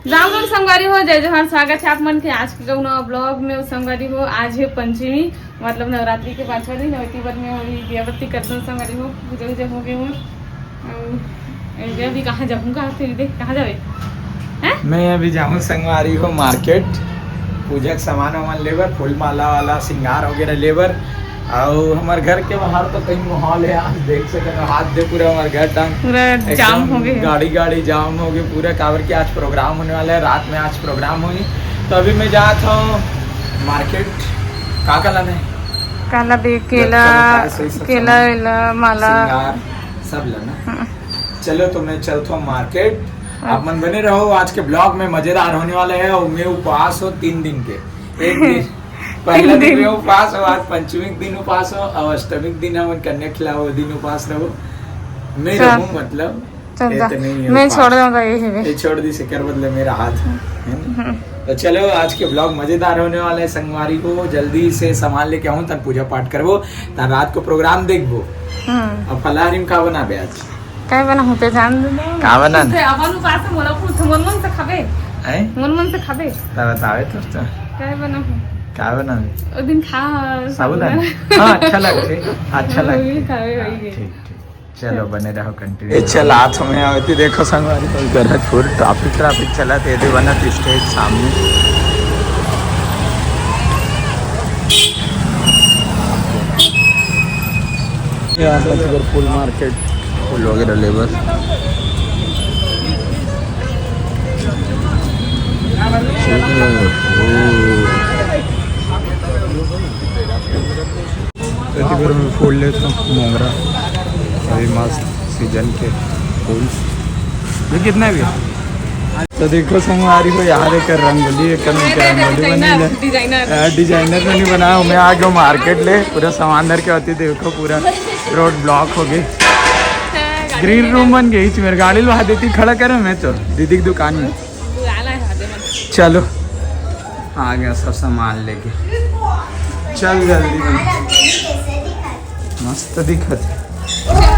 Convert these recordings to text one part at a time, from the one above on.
राम राम संगवारी हो, जय जोहार। स्वागत है आप मन के आज के कौन ब्लॉग में। संगवारी हो, आज है पंचमी, मतलब नवरात्रि के 5वां दिन। नवती बर में होगी दियावती कर दो। संगवारी हो, पूजा वूजा हो गए हो। अभी कहाँ जाऊँगा, फिर देख कहाँ जाए हैं। मैं अभी जाऊँ संगवारी हो मार्केट, पूजा के सामान वामान लेबर, फूल माला वाला श्रृंगार वगैरह लेबर। और हमारे घर के बाहर तो कहीं माहौल है, आज देख सकते हो, हाथ दे पूरा हमारे घर टांग पूरा जाम हो गया, गाड़ी जाम हो गई पूरा। कावर के आज प्रोग्राम होने वाला है, रात में आज प्रोग्राम होगी। तो अभी मैं जा था मार्केट। का लाना है? काला भी केला माला सब लाना। चलो तो मैं चलता हूँ मार्केट। आप मन बने रहो, आज के ब्लॉग में मजेदार होने वाले है। और मैं उपवास हो 3 दिन के। एक दिन पहला दिन में उपवास हो, आज पंचमी दिन उपवास हो, और अष्टमी दिन हम कन्या खिलाओ दिन उपवास रहो। मैं रहूं मतलब मैं छोड़ दूंगा, ये छोड़ दी से कर बदले मेरा हाथ है। तो चलो आज के ब्लॉग मजेदार होने वाले है। संगवारी को जल्दी से सामान लेके आऊँ, तब पूजा पाठ करबो, तब रात को प्रोग्राम देखबो। और फलाहारी का बना बे आज काय बना होते जान का बना अपन उपास मोला पूछ मन से खाबे हैं, मन से खाबे तब बतावे तो काय बना क्या बना ओ दिन खा साबुदाना। हाँ, अच्छा लगते, अच्छा लगते। खावे होई ठीक ठीक, चलो बने रहो कंटिन्यू। चल आज हमें आवती देखो संगवारी को गरजपुर ट्रैफिक चला थे बना स्टेज सामने। फुल मार्केट, फुल वगैरह लेबर। प्रतिभर में फूल लेता हूँ, मोगरा अभी मस्त सीजन के फूल। ये कितना भी है? तो देखो संगवारी को यहाँ देकर रंगोली रंगोली बनी, डिजाइनर में नहीं बना। मैं आ गया मार्केट ले, पूरा सामान धर के आती। देखो पूरा रोड ब्लॉक हो गई, ग्रीन रूम बन गई। मेरी गाड़ी वहाँ देती खड़ा करे मैं तो दीदी की दुकान में। चलो आ गया सब सामान लेके, चल जल्दी। मस्त दिखत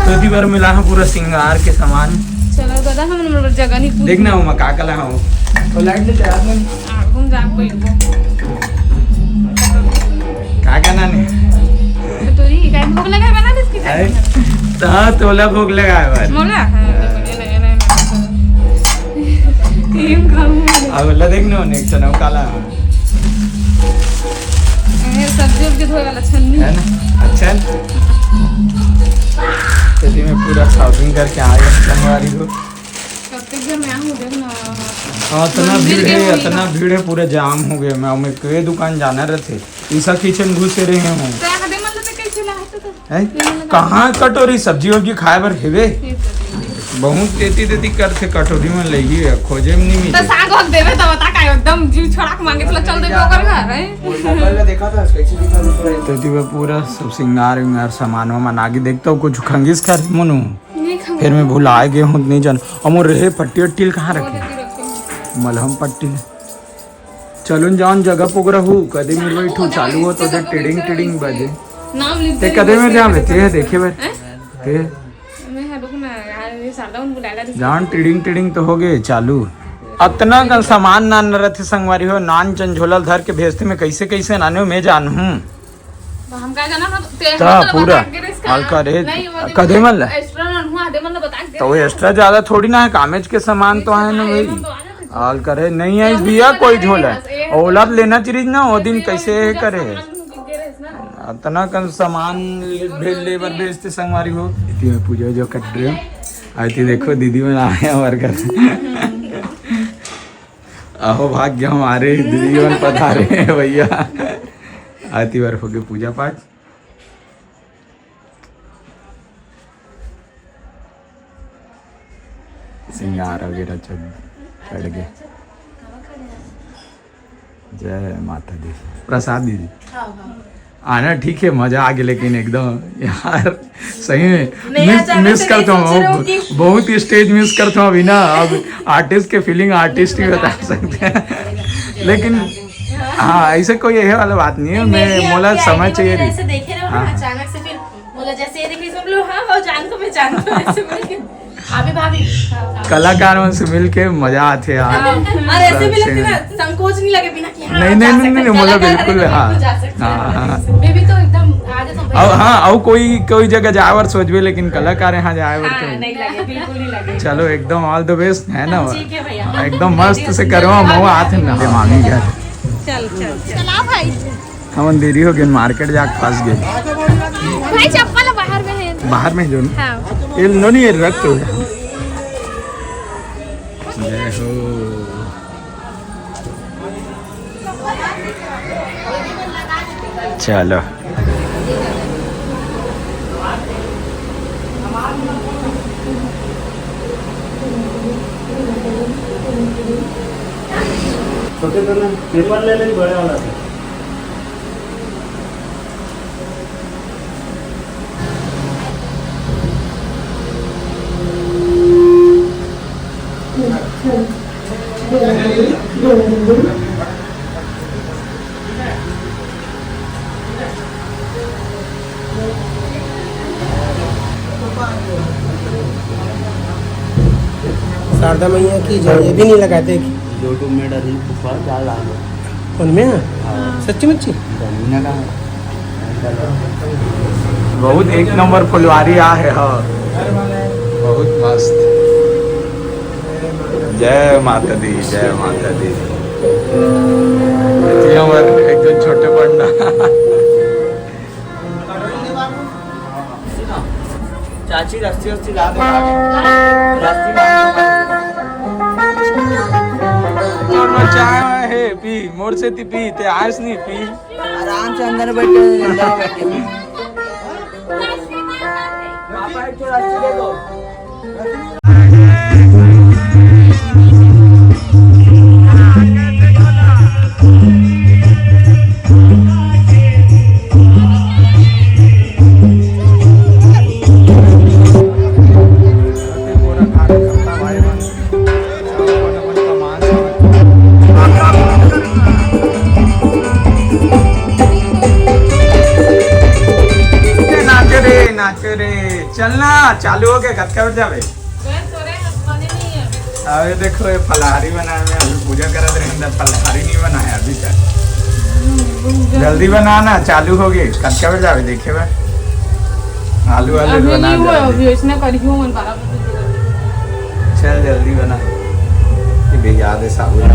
तो दीवार मिला है पूरा श्रृंगार के सामान। चलो दादा हम जगह नहीं देखना हूँ मैं का ला हूँ तो लाइट ले चला घूम जा कोई का ना ने तो ये काय भोग लगा बना इसकी है तो तोला भोग लगाए बार मोला टीम खाऊं अब ला देखना ने एक चना काला सब्जी उब्जी धोए वाला छन्नी है ना। अच्छा यदि मैं पूरा शॉपिंग करके आ गया संगवारी को। हाँ इतना भीड़ है, पूरा जाम हो गया। मैं कई दुकान जाना रहते, ईसा किचन घुसे रहे हूँ। कहाँ कटोरी सब्जी वब्जी खाए बर हेवे बहुत देती करते कटोरी में लगी खोजे में नहीं मिले। तो साग वग देवे तो बता का एकदम जीव छोड़ा के मांगे चल चल दे ओकर घर है। मोबाइल में देखा था कैसे दिखा तो दी पूरा सब श्रृंगार विंगार सामान वामान आगे देखता हूँ। कुछ खंगिस कर मनु फिर मैं भूला गया हूँ, नहीं जान। और रहे पट्टी वट्टी कहाँ रखे, मलहम पट्टी। चलो जान जगह पोगरा हूँ कदे में बैठू चालू हो तो टिडिंग टिडिंग बजे नाम लिख ते कदे में जा बेते है देखे बर ते मैं है रुक ना यार, ये सालदाउन बुलाएगा जान टिडिंग तो हो गए चालू। अतना का सामान नान रहते संगवारी हो, नान चंझोला धर के भेजते में कैसे नाने मैं जान हूँ। हम का जाना ते पूरा हल्का रे कदे मन ला एक्स्ट्रा ना हुआ दे मन बता दे तो एक्स्ट्रा ज्यादा थोड़ी ना है, कामेज के सामान तो है ना भाई। हाल करे नहीं है भैया कोई झोला ओला लेना चाहिए ना, वो दिन कैसे करे इतना कम सामान लेबर भेजते संगवारी हो। इतनी में पूजा जो कट रहे हो आती देखो दीदी में आए हमारे घर आहो भाग्य हमारे दीदी में पधारे हैं भैया। आती बार हो गए पूजा पाठ। श्रृंगार वगैरह चढ़ गए। जय माता दी। प्रसाद दीदी आना ठीक है, मजा आ गया। लेकिन एकदम यार सही में मिस करता हूँ, बहुत स्टेज मिस करता हूँ अभी ना। अब आर्टिस्ट के फीलिंग आर्टिस्ट ही बता सकते हैं, लेकिन हाँ ऐसे कोई यह वाला बात नहीं है। मैं मोला समय चाहिए अचानक से फिर बोला जैसे ये देखिए सब लोग हाँ जान को मैं जानता हूँ ऐसे बोल के अभी भाभी कलाकारों से मिलके मजा आते यार। और ऐसे भी लगती ना, संकोच नहीं लगे बिना कि हाँ, नहीं जा नहीं सकते नहीं हैं। मतलब कलाकार बिल्कुल है तो हाँ बिल्कुल जा सकते हैं। हाँ। बेबी तो एकदम आजा तो अब हाँ अब कोई जगह जावर सोचबे लेकिन कलाकार यहाँ जावर हाँ, तो नहीं लगे, बिल्कुल नहीं लगे। चलो एकदम ऑल द बेस्ट है ना। ठीक है भैया। एकदम मस्त से करो मो हाथ ना मामी घर चल चल चला भाई। हम देरी हो गई मार्केट जाके फंस गए। भाई चप्पल बाहर में है। बाहर में जो ना हाँ। ये नो नहीं रख तो जय हो। चलो छोटे तो ना पेपर ले ले बड़े वाला से। शारदा मैया की जय ये भी नहीं लगाते कि यूट्यूब में डरी फुफा क्या लागे उनमें सच्ची मुच्ची जमीन का बहुत एक नंबर फुलवारी आ है हाँ बहुत मस्त। जय माता दी जय माता दी। एकदम छोटे पंडा चाची रस्सी रस्सी ला दो चाय है पी मोर से ती पी ते आयस नहीं पी आराम से अंदर बैठे पापा एक रस्सी दे दो। नाचे रे चलना चालू हो गया कब कर जावे। अरे देखो ये फलहारी बनाया मैं अभी पूजा करा दे फलहारी नहीं बनाया अभी तक। जल्दी बनाना चालू हो गए कब कर जावे देखे बा आलू आलू बना चल जल्दी बना भेजा दे साबुन।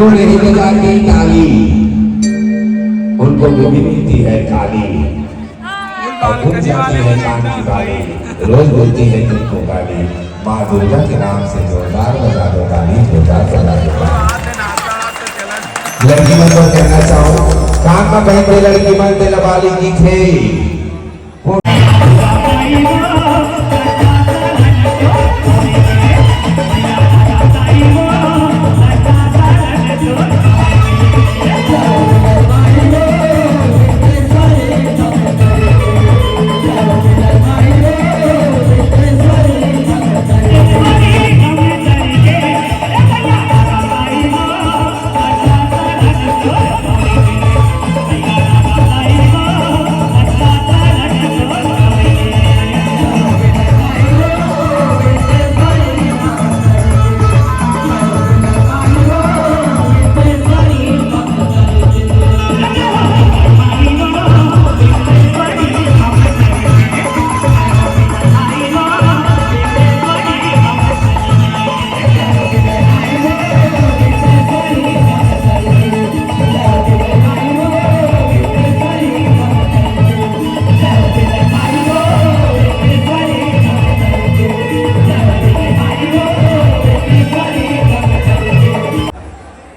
जो नहीं बजाती ताली उनको भी मिलती है खाली, और खुद जाती है कान की बाली, रोज बोलती है तुमको गाली। माँ दुर्गा के नाम से जोरदार बजा दो ताली, जोरदार बजा दो। लड़की मन को कहना चाहूँ, कान में पहनते लड़की मन दिल वाली की थे।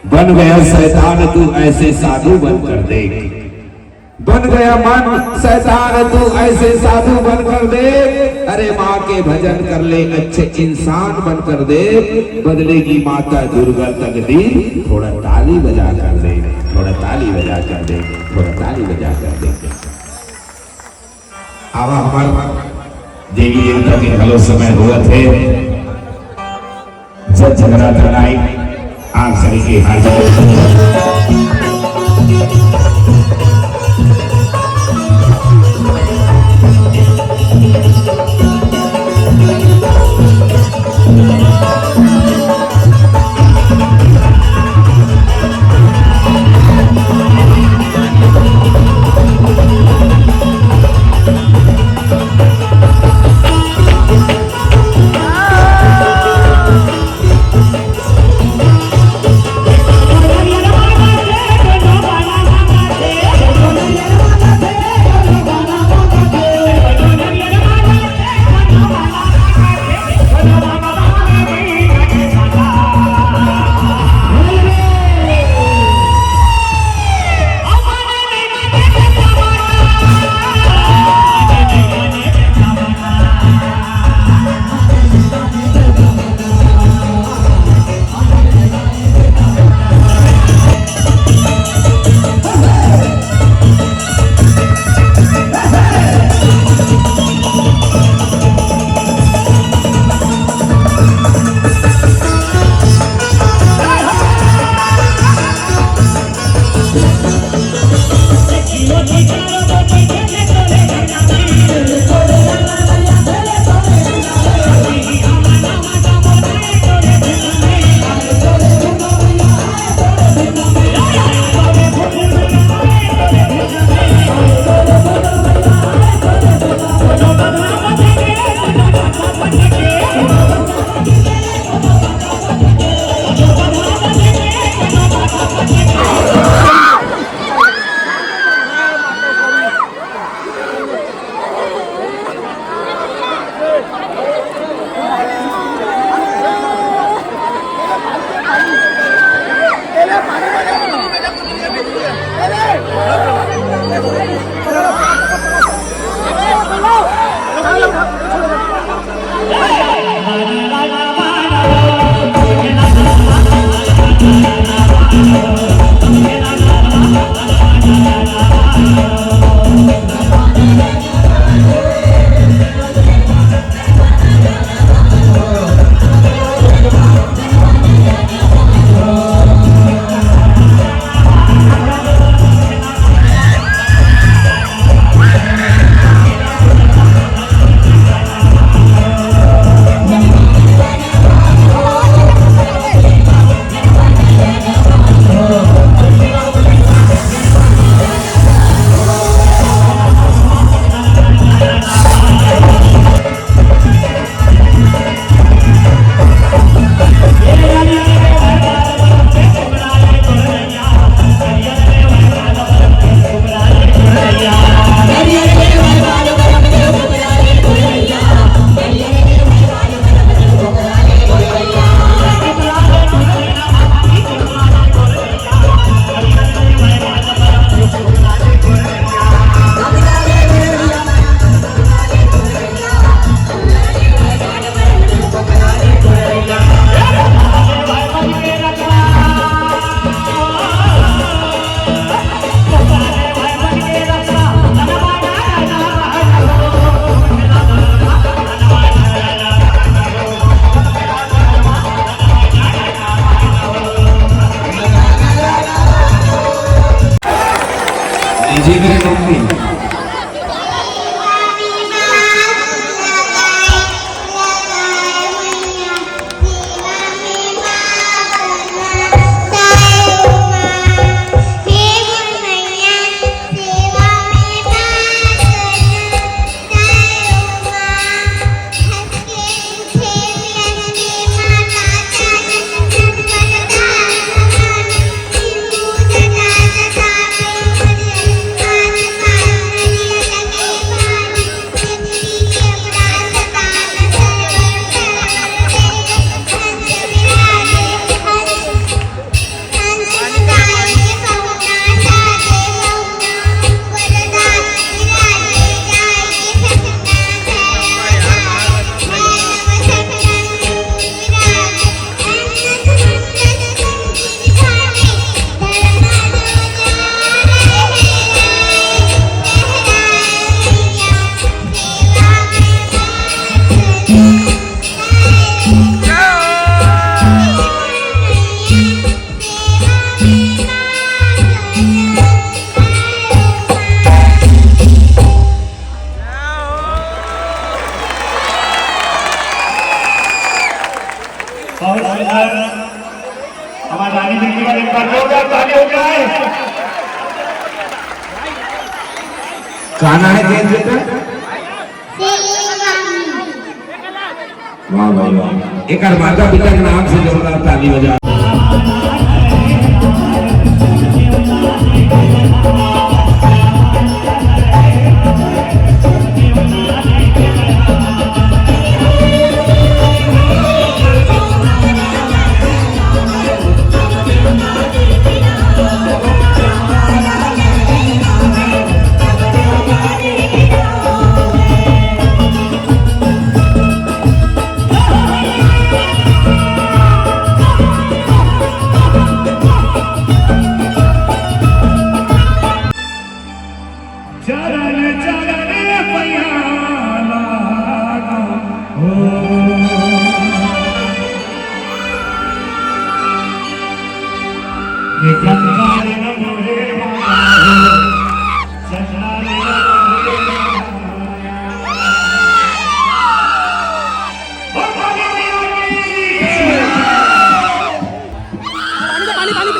बन गया शैतान तू ऐसे साधु बन कर दे, बन गया मन शैतान तू ऐसे साधु बन कर दे। अरे माँ के भजन कर ले, अच्छे इंसान बन कर दे, बदलेगी माता दुर्गा तकदीर। थोड़ा ताली बजा कर दे, थोड़ा ताली बजा कर दे, थोड़ा ताली बजा कर दे। अब हमारे देवी देवता के हलो समय हुआ थे, जब झगड़ा कराई आग सरी की हाजिर। जी मेरी मम्मी हमारे रानी जी का एक बार जोरदार ताली हो जाए। गाना है तेज बेटा वाह भाई वाह एक माता पिता के नाम से जोरदार ताली बजा पानी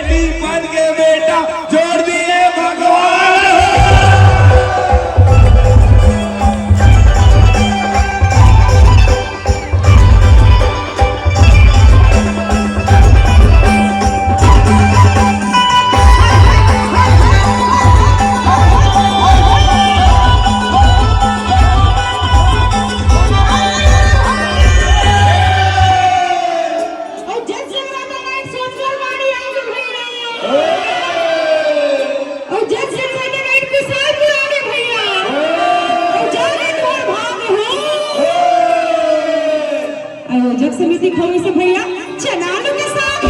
बेटी बन के बेटा जोड़ दिए भगवान। आयोजक समिति खोई से भैया चनानों के साथ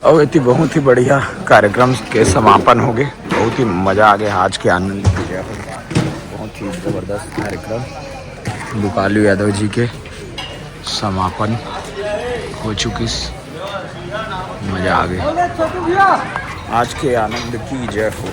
और इतनी बहुत ही बढ़िया कार्यक्रम के समापन हो गए। बहुत ही मज़ा आ गया आज के आनंद की जगह पर। बहुत ही ज़बरदस्त कार्यक्रम गोपालू यादव जी के समापन हो चुकी। मज़ा आ गया। आज के आनंद की जय हो।